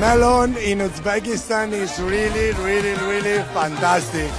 melon in Uzbekistan is really fantastic.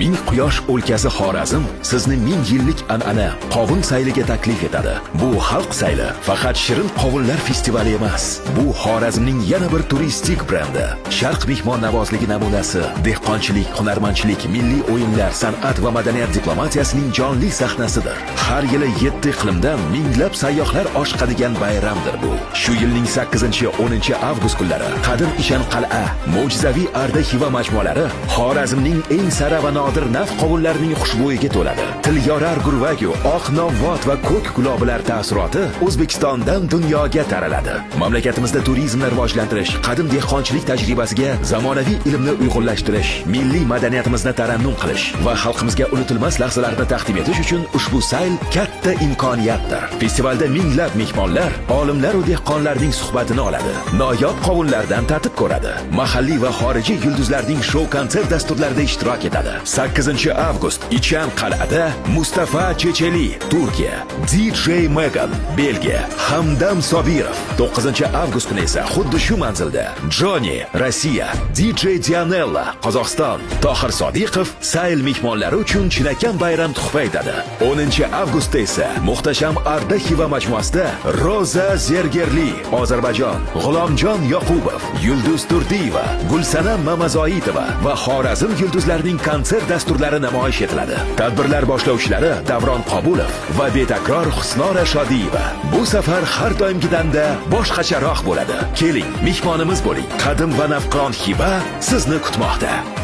Ming quyosh o'lkasi Xorazm sizni ming yillik an'ana qovun sayliga taklif etadi. Bu xalq sayli faqat shirin qovunlar festivali emas. Bu Xorazmning yana bir turistik brendi. Sharq mehmonnavozligi namunasi, dehqonchilik, hunarmandchilik, milliy o'yinlar, san'at va madaniyat diplomatiyasining jonli sahnasidir. Har yili 7 iqlimdan minglab sayyohlar oshiqadigan bayramdir bu. Shu yilning 8-10 avgust kunlari qadim Ishan qal'a, mo'jizaviy Arda Xiva majmualari Xorazmning eng sara va nodir naf qovunlarining xushbo'yiga to'ladi. Tilyorar gurvagu, oq novvot va ko'k gulobilar ta'siroti O'zbekistondan dunyoga taraladi. Mamlakatimizda turizmni rivojlantirish, qadim dehqonchilik tajribasiga zamonaviy ilmni uyg'unlashtirish, milliy madaniyatimizni tarannum qilish va xalqimizga unutilmas lahzalarni taqdim etish uchun ushbu sayl katta imkoniyatdir. Festivalda minglab mehmonlar, olimlar va dehqonlarning suhbatini oladi. Noyob qovunlardan tatib ko'radi. Mahalliy va xorijiy yulduzlarning shou-konsert dasturlarida ishtirok etadi. 8-avgust Ichan qal'ada Mustafa Checheli, Turkiya, DJ Megan, Belgiya, Hamdam Sobirov. 9-avgust kuni esa xuddi shu manzilda Johnny, Rossiya, DJ Dianella, Qozog'iston, Tohir Sodiqov sayl mehmonlari uchun chinakam bayram tuhfa etadi. 10-avgustda esa muhtasham Arda Xiva majmuasida Roza Zergerli, Ozarbayjon, G'ulomjon Yoqubov, Yulduz Turdiyeva, Gulsanam Mamazoitova va Xorazm yulduzlarining konsert dasturlari namoyish etiladi. Tadbirlar boshlovchilari Davron Qobulov va betakror Husnora Shodiyeva. Bu safar har doimgidanda boshqacharoq bo'ladi. Keling, mehmonimiz bo'ling. Qadim va navqiron Xiva sizni kutmoqda.